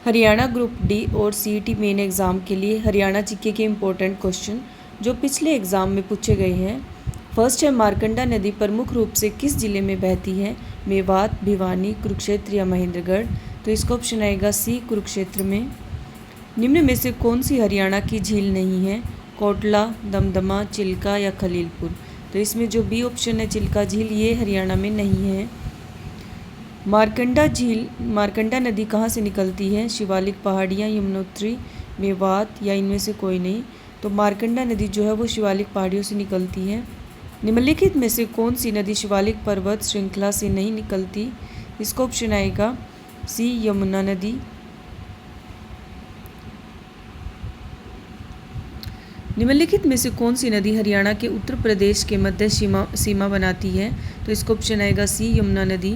Haryana group D और CET main exam के लिए हरियाणा जीके के इम्पोर्टेंट क्वेश्चन जो पिछले एग्ज़ाम में पूछे गए हैं। फर्स्ट है, मारकंडा नदी प्रमुख रूप से किस जिले में बहती है? मेवात, भिवानी, कुरुक्षेत्र या महेंद्रगढ़? तो इसका ऑप्शन आएगा सी, कुरुक्षेत्र में। निम्न में से कौन सी हरियाणा की झील नहीं है? कोटला, दमदमा, चिल्का या खलीलपुर? तो इसमें जो बी ऑप्शन है चिल्का झील, ये हरियाणा में नहीं है। मारकंडा नदी कहाँ से निकलती है? शिवालिक पहाड़ियाँ, यमुनोत्री, मेवात या इनमें से कोई नहीं? तो मारकंडा नदी जो है वो शिवालिक पहाड़ियों से निकलती है। निम्नलिखित में से कौन सी नदी शिवालिक पर्वत श्रृंखला से नहीं निकलती? इसका ऑप्शन आएगा सी, यमुना नदी। निम्नलिखित में से कौन सी नदी हरियाणा के उत्तर प्रदेश के मध्य सीमा बनाती है? तो इसका ऑप्शन आएगा सी, यमुना नदी।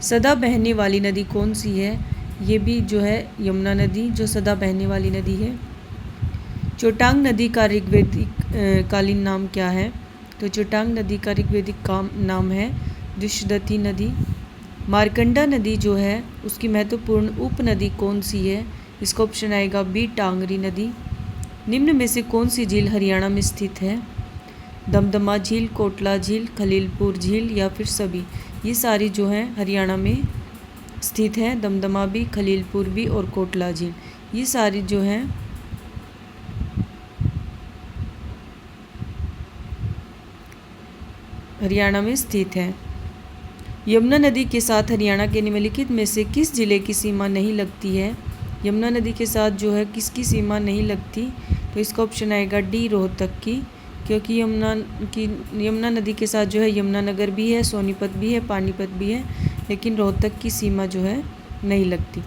सदा बहने वाली नदी कौन सी है? ये भी जो है यमुना नदी जो सदा बहने वाली नदी है। चोटांग नदी का ऋग्वैदिक कालीन नाम क्या है? तो चोटांग नदी का ऋग्वैदिक नाम है दुष्यदती नदी। मारकंडा नदी जो है उसकी महत्वपूर्ण उपनदी कौन सी है? इसका ऑप्शन आएगा बी, टांगरी नदी। निम्न में से कौन सी झील हरियाणा में स्थित है? दमदमा झील, कोटला झील, खलीलपुर झील या फिर सभी? ये सारी जो हैं हरियाणा में स्थित हैं। दमदमा भी, खलीलपुर भी और कोटला झील, ये सारी जो हैं हरियाणा में स्थित हैं। यमुना नदी के साथ हरियाणा के निम्नलिखित में से किस जिले की सीमा नहीं लगती है? यमुना नदी के साथ जो है किसकी सीमा नहीं लगती? तो इसका ऑप्शन आएगा डी, रोहतक की, क्योंकि यमुना नदी के साथ जो है यमुनानगर भी है, सोनीपत भी है, पानीपत भी है, लेकिन रोहतक की सीमा जो है नहीं लगती।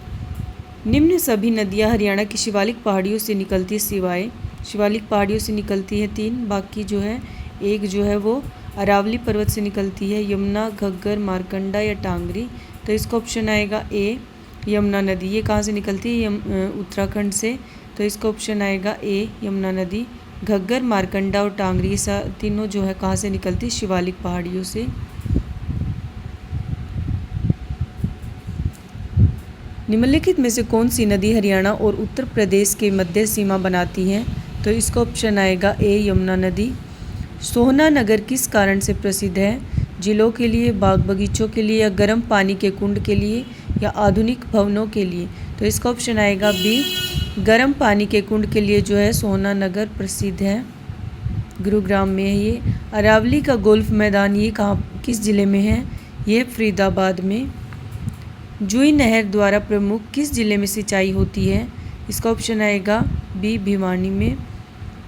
निम्न सभी नदियां हरियाणा की शिवालिक पहाड़ियों से निकलती सिवाय शिवालिक पहाड़ियों से निकलती है 3, बाकी जो है एक जो है वो अरावली पर्वत से निकलती है। यमुना, घग्गर, मारकंडा या टांगरी? तो इसका ऑप्शन आएगा ए, यमुना नदी। ये कहाँ से निकलती है? उत्तराखंड से। तो इसका ऑप्शन आएगा ए, यमुना नदी। घग्गर, मारकंडा और टांगरी तीनों जो है कहाँ से निकलती? शिवालिक पहाड़ियों से। निम्नलिखित में से कौन सी नदी हरियाणा और उत्तर प्रदेश के मध्य सीमा बनाती है? तो इसका ऑप्शन आएगा ए, यमुना नदी। सोहना नगर किस कारण से प्रसिद्ध है? जिलों के लिए, बाग बगीचों के लिए या गर्म पानी के कुंड के लिए या आधुनिक भवनों के लिए? तो इसका ऑप्शन आएगा बी, गर्म पानी के कुंड के लिए जो है सोहना नगर प्रसिद्ध है। गुरुग्राम में है ये। अरावली का गोल्फ मैदान ये किस जिले में है? ये फरीदाबाद में। जुई नहर द्वारा प्रमुख किस जिले में सिंचाई होती है? इसका ऑप्शन आएगा बी, भिवानी में।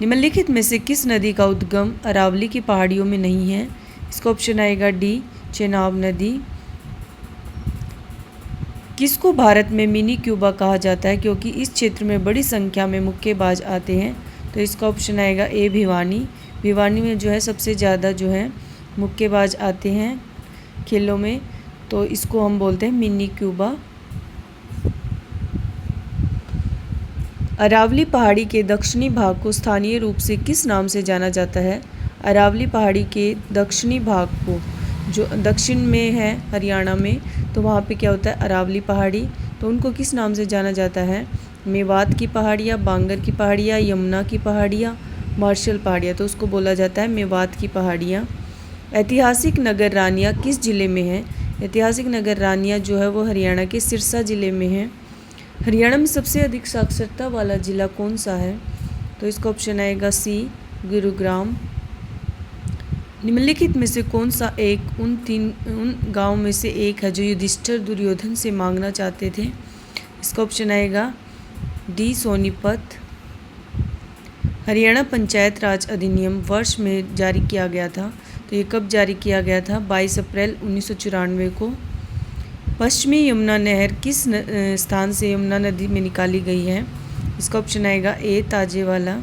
निम्नलिखित में से किस नदी का उद्गम अरावली की पहाड़ियों में नहीं है? इसका ऑप्शन आएगा डी, चेनाब नदी। किसको भारत में मिनी क्यूबा कहा जाता है क्योंकि इस क्षेत्र में बड़ी संख्या में मुक्केबाज आते हैं? तो इसका ऑप्शन आएगा ए, भिवानी। भिवानी में जो है सबसे ज़्यादा जो है मुक्केबाज आते हैं खेलों में, तो इसको हम बोलते हैं मिनी क्यूबा। अरावली पहाड़ी के दक्षिणी भाग को स्थानीय रूप से किस नाम से जाना जाता है? अरावली पहाड़ी के दक्षिणी भाग को, जो दक्षिण में है हरियाणा में, तो वहाँ पे क्या होता है? अरावली पहाड़ी। तो उनको किस नाम से जाना जाता है? मेवात की पहाड़ियाँ, बांगर की पहाड़ियाँ, यमुना की पहाड़ियाँ, मार्शल पहाड़ियाँ? तो उसको बोला जाता है मेवात की पहाड़ियाँ। ऐतिहासिक नगर रानिया किस जिले में है? ऐतिहासिक नगर रानिया जो है वो हरियाणा के सिरसा जिले में है। हरियाणा में सबसे अधिक साक्षरता वाला जिला कौन सा है? तो इसका ऑप्शन आएगा सी, गुरुग्राम। निम्नलिखित में से कौन सा एक उन गाँव में से एक है जो युधिष्ठिर दुर्योधन से मांगना चाहते थे? इसका ऑप्शन आएगा डी, सोनीपत। हरियाणा पंचायत राज अधिनियम वर्ष में जारी किया गया था, तो ये कब जारी किया गया था? 22 अप्रैल 1994 को। पश्चिमी यमुना नहर किस स्थान से यमुना नदी में निकाली गई है? इसका ऑप्शन आएगा ए, ताजेवाला।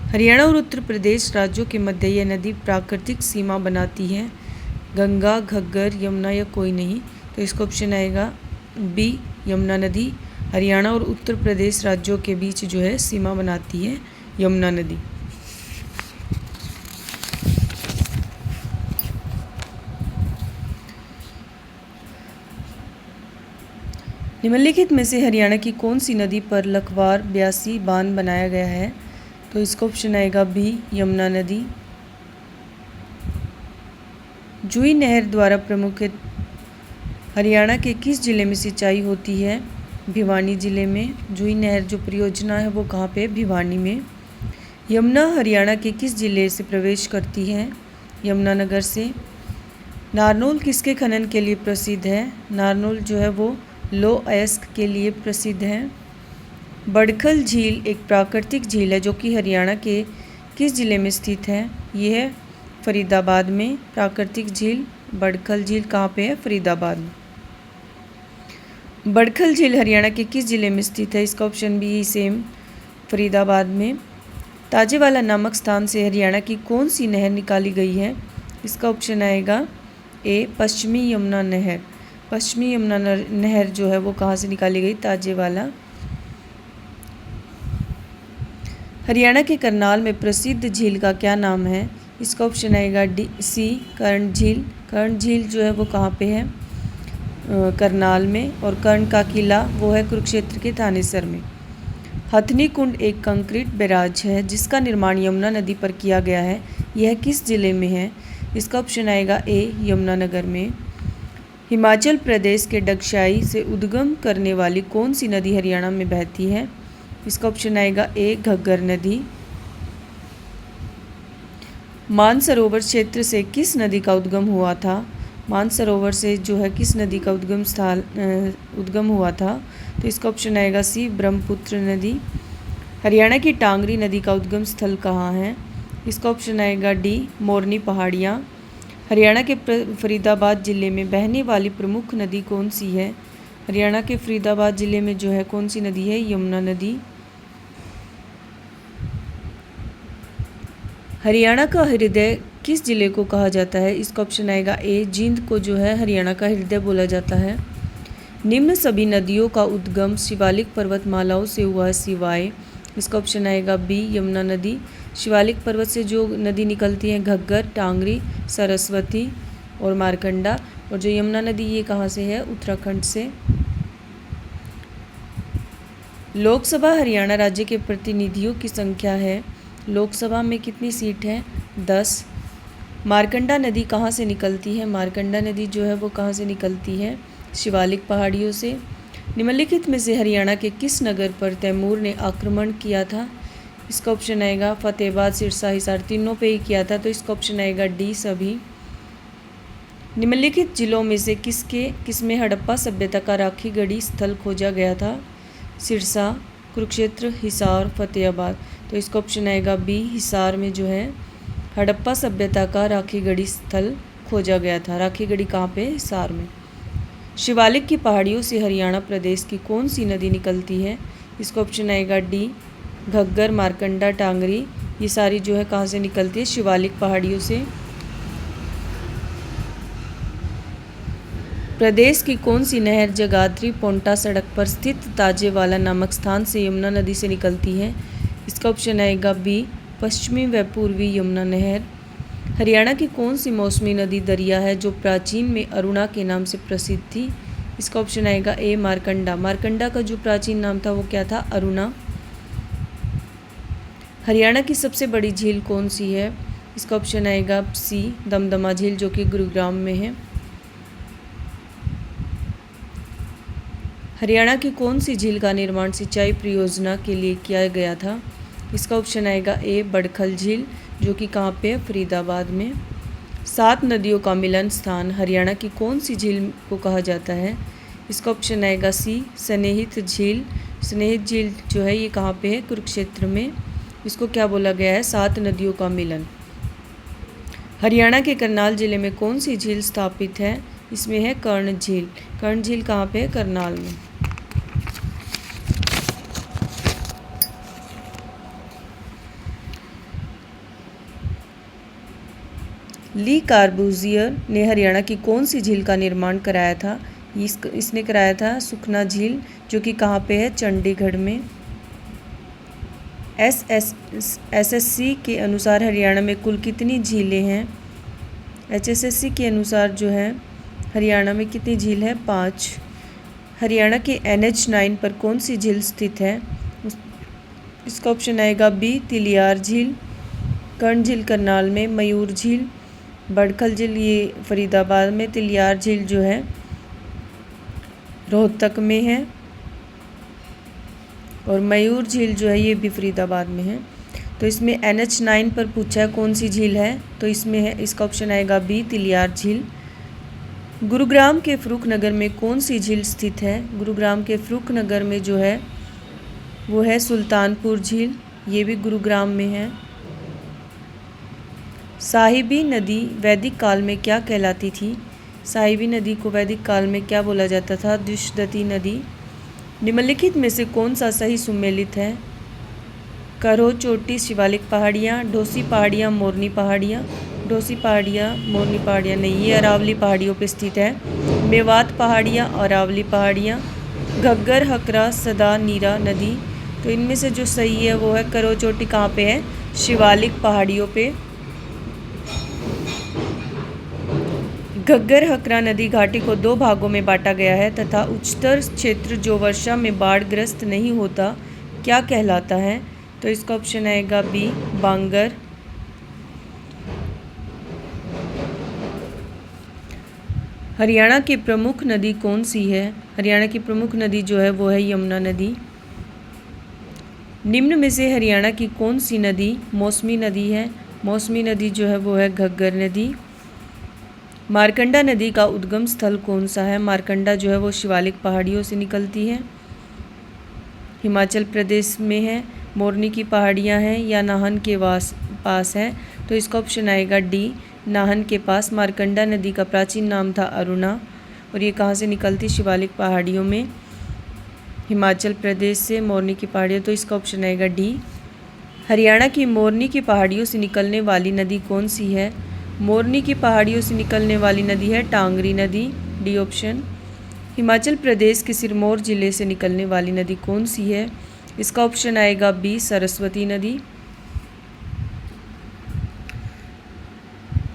हरियाणा और उत्तर प्रदेश राज्यों के मध्य यह नदी प्राकृतिक सीमा बनाती है। गंगा, घग्गर, यमुना या कोई नहीं? तो इसका ऑप्शन आएगा बी, यमुना नदी। हरियाणा और उत्तर प्रदेश राज्यों के बीच जो है सीमा बनाती है यमुना नदी। निम्नलिखित में से हरियाणा की कौन सी नदी पर लखवार 82 बांध बनाया गया है? तो इसका ऑप्शन आएगा बी, यमुना नदी। जुई नहर द्वारा प्रमुख हरियाणा के किस जिले में सिंचाई होती है? भिवानी जिले में। जुई नहर जो परियोजना है वो कहाँ पे? भिवानी में। यमुना हरियाणा के किस जिले से प्रवेश करती है? यमुनानगर से। नारनौल किसके खनन के लिए प्रसिद्ध है? नारनौल जो है वो लौह अयस्क के लिए प्रसिद्ध है। बड़खल झील एक प्राकृतिक झील है जो कि हरियाणा के किस जिले में स्थित है? ये है फरीदाबाद में। प्राकृतिक झील बड़खल झील कहाँ पे है? फरीदाबाद में। बड़खल झील हरियाणा के किस जिले में स्थित है? इसका ऑप्शन बी, सेम, फरीदाबाद में। ताजेवाला नामक स्थान से हरियाणा की कौन सी नहर निकाली गई है? इसका ऑप्शन आएगा ए, पश्चिमी यमुना नहर। पश्चिमी यमुना नहर जो है वो कहाँ से निकाली गई? ताजेवाला। हरियाणा के करनाल में प्रसिद्ध झील का क्या नाम है? इसका ऑप्शन आएगा डी, सी, कर्ण झील। कर्ण झील जो है वो कहाँ पे है? करनाल में। और कर्ण का किला वो है कुरुक्षेत्र के थानेसर में। हथनी कुंड एक कंक्रीट बैराज है जिसका निर्माण यमुना नदी पर किया गया है। यह किस जिले में है? इसका ऑप्शन आएगा ए, यमुनानगर में। हिमाचल प्रदेश के डगशाई से उद्गम करने वाली कौन सी नदी हरियाणा में बहती है? इसका ऑप्शन आएगा ए, घग्गर नदी। मानसरोवर क्षेत्र से किस नदी का उद्गम हुआ था? मानसरोवर से जो है किस नदी का उद्गम हुआ था? तो इसका ऑप्शन आएगा सी, ब्रह्मपुत्र नदी। हरियाणा की टांगरी नदी का उद्गम स्थल कहाँ है? इसका ऑप्शन आएगा डी, मोरनी पहाड़ियाँ। हरियाणा के फरीदाबाद जिले में बहने वाली प्रमुख नदी कौन सी है? हरियाणा के फरीदाबाद जिले में जो है कौन सी नदी है? यमुना नदी। हरियाणा का हृदय किस जिले को कहा जाता है? इसका ऑप्शन आएगा ए, जींद को जो है हरियाणा का हृदय बोला जाता है। निम्न सभी नदियों का उद्गम शिवालिक पर्वतमालाओं से हुआ है सिवाय। इसका ऑप्शन आएगा बी, यमुना नदी। शिवालिक पर्वत से जो नदी निकलती है घग्गर, टांगरी, सरस्वती और मारकंडा। और जो यमुना नदी ये कहाँ से है? उत्तराखंड से। लोकसभा हरियाणा राज्य के प्रतिनिधियों की संख्या है। लोकसभा में कितनी सीट है? 10। मारकंडा नदी कहाँ से निकलती है? मारकंडा नदी जो है वो कहाँ से निकलती है? शिवालिक पहाड़ियों से। निम्नलिखित में से हरियाणा के किस नगर पर तैमूर ने आक्रमण किया था? इसका ऑप्शन आएगा फतेहाबाद, सिरसा, हिसार, तीनों पे ही किया था। तो इसका ऑप्शन आएगा डी, सभी। निम्नलिखित जिलों में से किसमें हड़प्पा सभ्यता का राखी गढ़ी स्थल खोजा गया था? सिरसा, कुरुक्षेत्र, हिसार, फतेहाबाद। तो इसका ऑप्शन आएगा बी, हिसार में जो है हड़प्पा सभ्यता का राखी गढ़ी स्थल खोजा गया था। राखी गढ़ी कहाँ पे? हिसार में। शिवालिक की पहाड़ियों से हरियाणा प्रदेश की कौन सी नदी निकलती है? इसका ऑप्शन आएगा डी, घग्गर, मारकंडा, टांगरी। ये सारी जो है कहाँ से निकलती है? शिवालिक पहाड़ियों से। प्रदेश की कौन सी नहर जगाधरी पोंटा सड़क पर स्थित ताजेवाला नामक स्थान से यमुना नदी से निकलती है? इसका ऑप्शन आएगा बी, पश्चिमी व पूर्वी यमुना नहर। हरियाणा की कौन सी मौसमी नदी दरिया है जो प्राचीन में अरुणा के नाम से प्रसिद्ध थी? इसका ऑप्शन आएगा ए, मारकंडा। मारकंडा का जो प्राचीन नाम था वो क्या था? अरुणा। हरियाणा की सबसे बड़ी झील कौन सी है? इसका ऑप्शन आएगा सी, दमदमा झील जो कि गुरुग्राम में है। हरियाणा की कौन सी झील का निर्माण सिंचाई परियोजना के लिए किया गया था? इसका ऑप्शन आएगा ए, बड़खल झील जो कि कहाँ पे है? फरीदाबाद में। 7 नदियों का मिलन स्थान हरियाणा की कौन सी झील को कहा जाता है? इसका ऑप्शन आएगा सी, स्नेहित झील। स्नेहित झील जो है ये कहाँ पे है? कुरुक्षेत्र में। इसको क्या बोला गया है? 7 नदियों का मिलन। हरियाणा के करनाल जिले में कौन सी झील स्थापित है? इसमें है कर्ण झील। कर्ण झील कहाँ पे है? करनाल में। ली कार्बूजियर ने हरियाणा की कौन सी झील का निर्माण कराया था? इसने कराया था सुखना झील जो कि कहाँ पे है? चंडीगढ़ में। एसएससी के अनुसार हरियाणा में कुल कितनी झीलें हैं? HSSC के अनुसार जो है हरियाणा में कितनी झील है? 5। हरियाणा के NH9 पर कौन सी झील स्थित है? इसका ऑप्शन आएगा बी तिलियार झील, कर्ण झील करनाल में, मयूर झील, बड़खल झील ये फरीदाबाद में, तिलियार झील जो है रोहतक में है, और मयूर झील जो है ये भी फरीदाबाद में है। तो इसमें NH9 पर पूछा है कौन सी झील है, तो इसमें है, इसका ऑप्शन आएगा बी तिलियार झील। गुरुग्राम के फरूख नगर में कौन सी झील स्थित है? गुरुग्राम के फरूख नगर में जो है वो है सुल्तानपुर झील, ये भी गुरुग्राम में है। साहिबी नदी वैदिक काल में क्या कहलाती थी? साहिबी नदी को वैदिक काल में क्या बोला जाता था? दुष्दती नदी। निम्नलिखित में से कौन सा सही सुमेलित है? करो चोटी शिवालिक पहाड़ियाँ, ढोसी पहाड़ियाँ, मोरनी पहाड़ियाँ। ढोसी पहाड़ियाँ, मोरनी पहाड़ियाँ नहीं, ये अरावली पहाड़ियों पे स्थित है। मेवात पहाड़ियाँ, अरावली पहाड़ियाँ, घग्गर, हकरा, सदा, नीरा नदी। तो इनमें से जो सही है वो है करो चोटी। कहाँ पे है? शिवालिक पहाड़ियों पे। घग्गर हकरा नदी घाटी को 2 भागों में बांटा गया है तथा उच्चतर क्षेत्र जो वर्षा में बाढ़ग्रस्त नहीं होता क्या कहलाता है? तो इसका ऑप्शन आएगा बी बांगर। हरियाणा की प्रमुख नदी कौन सी है? हरियाणा की प्रमुख नदी जो है वो है यमुना नदी। निम्न में से हरियाणा की कौन सी नदी मौसमी नदी है? मौसमी नदी जो है वो है घग्गर नदी। मारकंडा नदी का उद्गम स्थल कौन सा है? मारकंडा जो है वो शिवालिक पहाड़ियों से निकलती है, हिमाचल प्रदेश में है। मोरनी की पहाड़ियाँ हैं या नाहन के पास है, तो इसका ऑप्शन आएगा डी नाहन के पास। मारकंडा नदी का प्राचीन नाम था अरुणा, और ये कहाँ से निकलती? शिवालिक पहाड़ियों में, हिमाचल प्रदेश से मोरनी की पहाड़ियाँ, तो इसका ऑप्शन आएगा डी। हरियाणा की मोरनी की पहाड़ियों से निकलने वाली नदी कौन सी है? मोरनी की पहाड़ियों से निकलने वाली नदी है टांगरी नदी, डी ऑप्शन। हिमाचल प्रदेश के सिरमौर जिले से निकलने वाली नदी कौन सी है? इसका ऑप्शन आएगा बी सरस्वती नदी।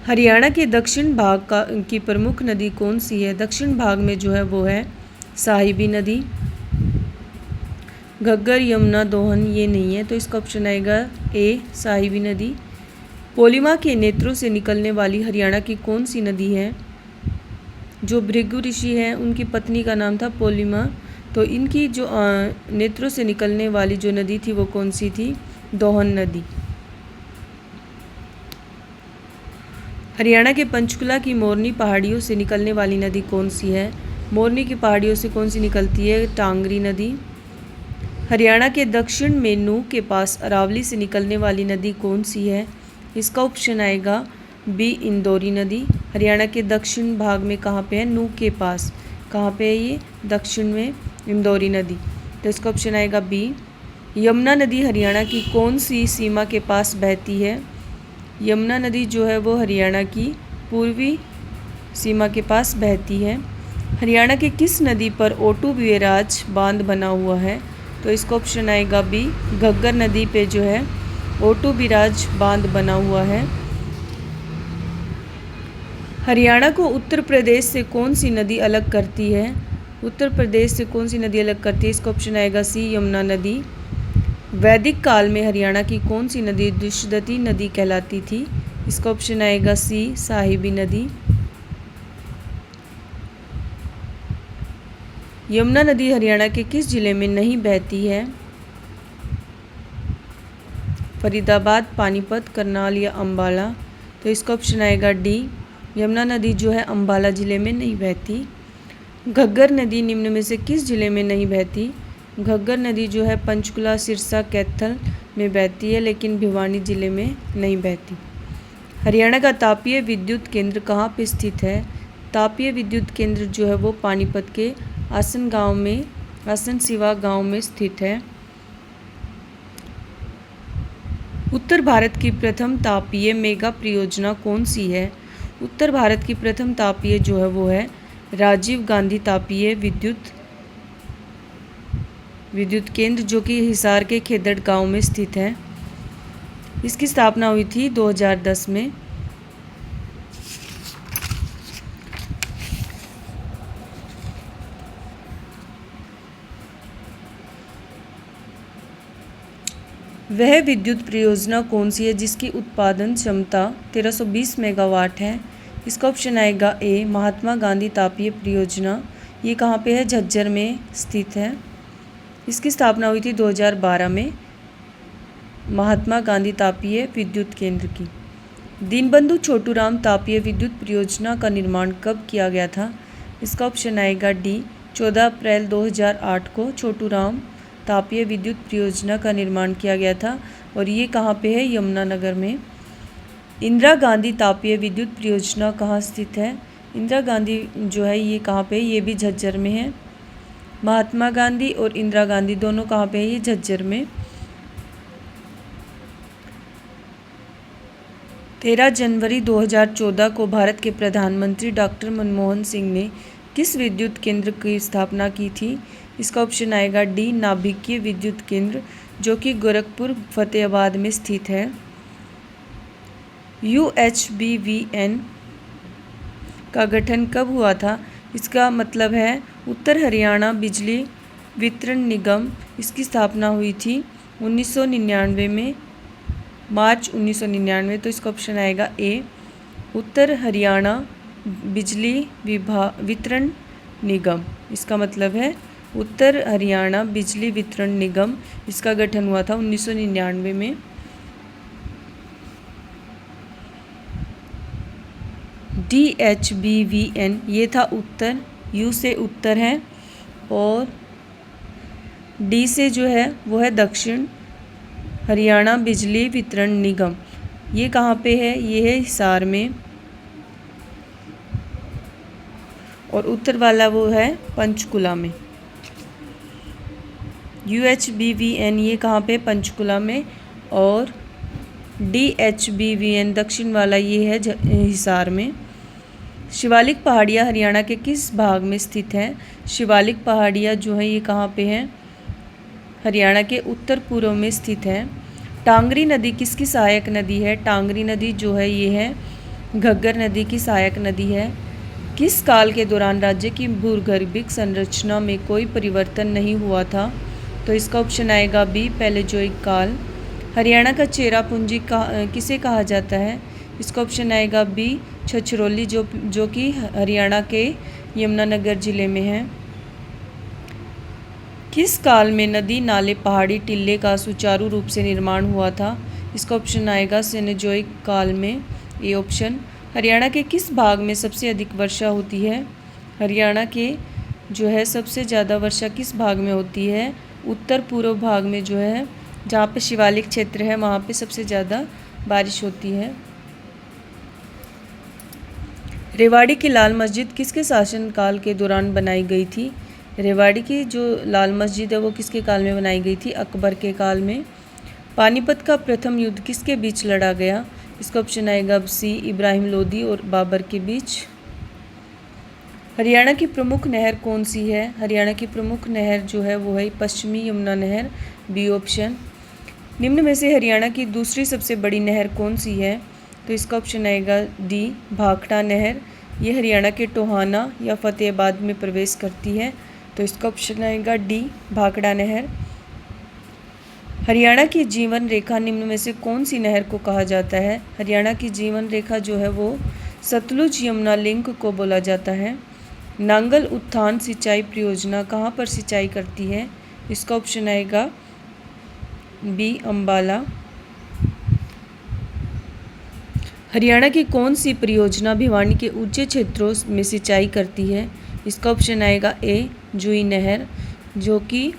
हरियाणा के दक्षिण भाग की प्रमुख नदी कौन सी है? दक्षिण भाग में जो है वो है साहिबी नदी। घग्गर, यमुना, दोहन ये नहीं है, तो इसका ऑप्शन आएगा ए साहिबी नदी। पोलिमा के नेत्रों से निकलने वाली हरियाणा की कौन सी नदी है? जो भृगु ऋषि हैं उनकी पत्नी का नाम था पोलिमा, तो इनकी जो नेत्रों से निकलने वाली जो नदी थी वो कौन सी थी? दोहन नदी। हरियाणा के पंचकुला की मोरनी पहाड़ियों से निकलने वाली नदी कौन सी है? मोरनी की पहाड़ियों से कौन सी निकलती है? टांगरी नदी। हरियाणा के दक्षिण में नूह के पास अरावली से निकलने वाली नदी कौन सी है? इसका ऑप्शन आएगा बी इंदौरी नदी। हरियाणा के दक्षिण भाग में कहाँ पे है? नूह के पास। कहाँ पे है ये? दक्षिण में इंदौरी नदी, तो इसका ऑप्शन आएगा बी। यमुना नदी हरियाणा की कौन सी सीमा के पास बहती है? यमुना नदी जो है वो हरियाणा की पूर्वी सीमा के पास बहती है। हरियाणा के किस नदी पर ओटू बैराज बांध बना हुआ है? तो इसका ऑप्शन आएगा बी घग्गर नदी पे जो है ओटू बैराज बांध बना हुआ है। हरियाणा को उत्तर प्रदेश से कौन सी नदी अलग करती है? उत्तर प्रदेश से कौन सी नदी अलग करती है? इसका ऑप्शन आएगा सी यमुना नदी। वैदिक काल में हरियाणा की कौन सी नदी दुष्दती नदी कहलाती थी? इसका ऑप्शन आएगा सी साहिबी नदी। यमुना नदी हरियाणा के किस जिले में नहीं बहती है? फरीदाबाद, पानीपत, करनाल या अम्बाला, तो इसका ऑप्शन आएगा डी यमुना नदी जो है अम्बाला ज़िले में नहीं बहती। घग्गर नदी निम्न में से किस जिले में नहीं बहती? घग्गर नदी जो है पंचकुला, सिरसा, कैथल में बहती है, लेकिन भिवानी ज़िले में नहीं बहती। हरियाणा का तापीय विद्युत केंद्र कहाँ पे स्थित है? तापीय विद्युत केंद्र जो है वो पानीपत के आसन सिवा गांव में स्थित है। उत्तर भारत की प्रथम तापीय मेगा परियोजना कौन सी है? उत्तर भारत की प्रथम तापीय जो है वो है राजीव गांधी तापीय विद्युत केंद्र, जो कि हिसार के खेदड़ गांव में स्थित है। इसकी स्थापना हुई थी 2010 में। वह विद्युत परियोजना कौन सी है जिसकी उत्पादन क्षमता 1320 मेगावाट है? इसका ऑप्शन आएगा ए महात्मा गांधी तापीय परियोजना। ये कहाँ पे है? झज्जर में स्थित है। इसकी स्थापना हुई थी 2012 में महात्मा गांधी तापीय विद्युत केंद्र की। दीनबंधु छोटूराम तापीय विद्युत परियोजना का निर्माण कब किया गया था? इसका ऑप्शन आएगा डी 14 अप्रैल 2008 को छोटूराम तापीय विद्युत परियोजना का निर्माण किया गया था और ये कहाँ पे है? यमुनानगर में। इंदिरा गांधी तापीय विद्युत परियोजना कहाँ स्थित है? इंदिरा गांधी जो है ये कहाँ पे? ये भी झज्जर में है। महात्मा गांधी और इंदिरा गांधी दोनों कहाँ पे है? ये झज्जर में। 13 जनवरी 2014 को भारत के प्रधानमंत्री डॉक्टर मनमोहन सिंह ने किस विद्युत केंद्र की स्थापना की थी? इसका ऑप्शन आएगा डी नाभिकीय विद्युत केंद्र, जो कि गोरखपुर फतेहाबाद में स्थित है। UHBVN का गठन कब हुआ था? इसका मतलब है उत्तर हरियाणा बिजली वितरण निगम। इसकी स्थापना हुई थी 1999 में, मार्च 1999। तो इसका ऑप्शन आएगा ए उत्तर हरियाणा बिजली वितरण निगम। इसका मतलब है उत्तर हरियाणा बिजली वितरण निगम। इसका गठन हुआ था 1999 में। DHBVN ये था उत्तर, U से उत्तर है और D से जो है वो है दक्षिण। हरियाणा बिजली वितरण निगम ये कहाँ पे है? ये है हिसार में और उत्तर वाला वो है पंचकुला में। UHBVN ये कहाँ पे? पंचकुला में। और DHBVN दक्षिण वाला ये है हिसार में। शिवालिक पहाड़ियाँ हरियाणा के किस भाग में स्थित है? शिवालिक पहाड़ियाँ जो है ये कहाँ पे है? हरियाणा के उत्तर पूर्व में स्थित है। टांगरी नदी किसकी सहायक नदी है? टांगरी नदी जो है ये है घग्गर नदी की सहायक नदी है। किस काल के दौरान राज्य की भूगर्भिक संरचना में कोई परिवर्तन नहीं हुआ था? तो इसका ऑप्शन आएगा बी पैलेजोइक काल। हरियाणा का चेरापूंजी किसे कहा जाता है? इसका ऑप्शन आएगा बी छछरौली, जो कि हरियाणा के यमुनानगर जिले में है। किस काल में नदी नाले पहाड़ी टिल्ले का सुचारू रूप से निर्माण हुआ था? इसका ऑप्शन आएगा सेनेजोइक काल में, ये ऑप्शन। हरियाणा के किस भाग में सबसे अधिक वर्षा होती है? हरियाणा के जो है सबसे ज़्यादा वर्षा किस भाग में होती है? उत्तर पूर्व भाग में जो है, जहाँ पे शिवालिक क्षेत्र है वहाँ पे सबसे ज़्यादा बारिश होती है। रेवाड़ी की लाल मस्जिद किसके शासनकाल के दौरान बनाई गई थी? रेवाड़ी की जो लाल मस्जिद है वो किसके काल में बनाई गई थी? अकबर के काल में। पानीपत का प्रथम युद्ध किसके बीच लड़ा गया? इसका ऑप्शन आएगा सी इब्राहिम लोदी और बाबर के बीच। हरियाणा की प्रमुख नहर कौन सी है? हरियाणा की प्रमुख नहर जो है वो है पश्चिमी यमुना नहर, बी ऑप्शन। निम्न में से हरियाणा की दूसरी सबसे बड़ी नहर कौन सी है? तो इसका ऑप्शन आएगा डी भाखड़ा नहर। ये हरियाणा के टोहाना या फतेहाबाद में प्रवेश करती है। तो इसका ऑप्शन आएगा डी भाखड़ा नहर। हरियाणा की जीवन रेखा निम्न में से कौन सी नहर को कहा जाता है? हरियाणा की जीवन रेखा जो है वो सतलुज यमुना लिंक को बोला जाता है। नांगल उत्थान सिंचाई परियोजना कहाँ पर सिंचाई करती है? इसका ऑप्शन आएगा बी अंबाला। हरियाणा की कौन सी परियोजना भिवानी के ऊंचे क्षेत्रों में सिंचाई करती है? इसका ऑप्शन आएगा ए जुई नहर, जो कि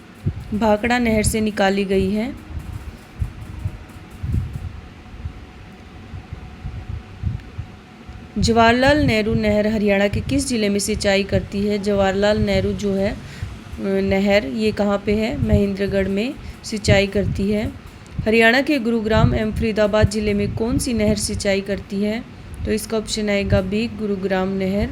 भाखड़ा नहर से निकाली गई है। जवाहरलाल नेहरू नहर हरियाणा के किस जिले में सिंचाई करती है? जवाहरलाल नेहरू जो है नहर ये कहाँ पे है? महेंद्रगढ़ में सिंचाई करती है। हरियाणा के गुरुग्राम एवं फरीदाबाद जिले में कौन सी नहर सिंचाई करती है? तो इसका ऑप्शन आएगा बी गुरुग्राम नहर।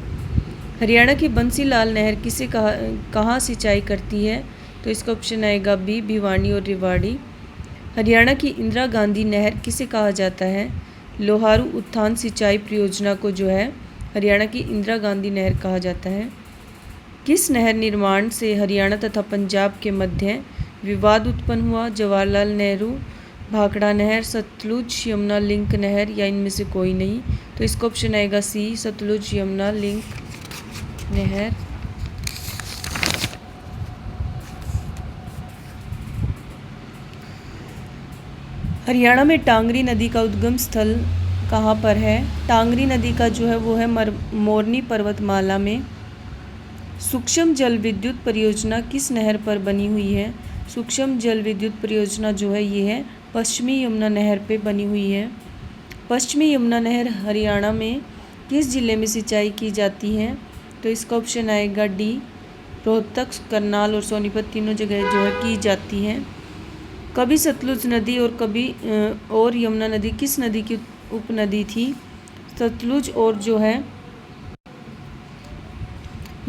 हरियाणा की बंसीलाल नहर किसे कहाँ सिंचाई करती है? तो इसका ऑप्शन आएगा बी भिवानी और रेवाड़ी। हरियाणा की इंदिरा गांधी नहर किसे कहा जाता है? लोहारू उत्थान सिंचाई परियोजना को जो है हरियाणा की इंदिरा गांधी नहर कहा जाता है। किस नहर निर्माण से हरियाणा तथा पंजाब के मध्य विवाद उत्पन्न हुआ? जवाहरलाल नेहरू भाखड़ा नहर, सतलुज यमुना लिंक नहर या इनमें से कोई नहीं। तो इसका ऑप्शन आएगा सी, सतलुज यमुना लिंक नहर। हरियाणा में टांगरी नदी का उद्गम स्थल कहाँ पर है? टांगरी नदी का जो है वो है मोरनी पर्वतमाला में। सूक्ष्म जल विद्युत परियोजना किस नहर पर बनी हुई है? सूक्ष्म जल विद्युत परियोजना जो है ये है पश्चिमी यमुना नहर पे बनी हुई है। पश्चिमी यमुना नहर हरियाणा में किस जिले में सिंचाई की जाती है? तो इसका ऑप्शन आएगा डी, रोहतक, करनाल और सोनीपत तीनों जगह जो है की जाती है। कभी सतलुज नदी और यमुना नदी किस नदी की उपनदी थी? सतलुज और जो है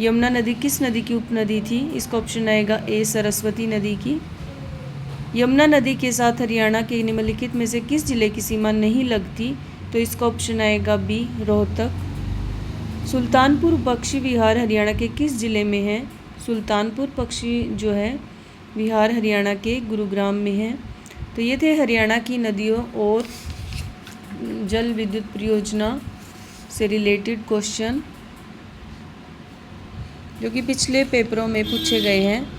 यमुना नदी किस नदी की उपनदी थी? इसका ऑप्शन आएगा ए, सरस्वती नदी की। यमुना नदी के साथ हरियाणा के निम्नलिखित में से किस जिले की सीमा नहीं लगती? तो इसका ऑप्शन आएगा बी, रोहतक। सुल्तानपुर पक्षी विहार हरियाणा के किस जिले में है? सुल्तानपुर पक्षी जो है विहार हरियाणा के गुरुग्राम में है। तो ये थे हरियाणा की नदियों और जल विद्युत परियोजना से रिलेटेड क्वेश्चन जो कि पिछले पेपरों में पूछे गए हैं।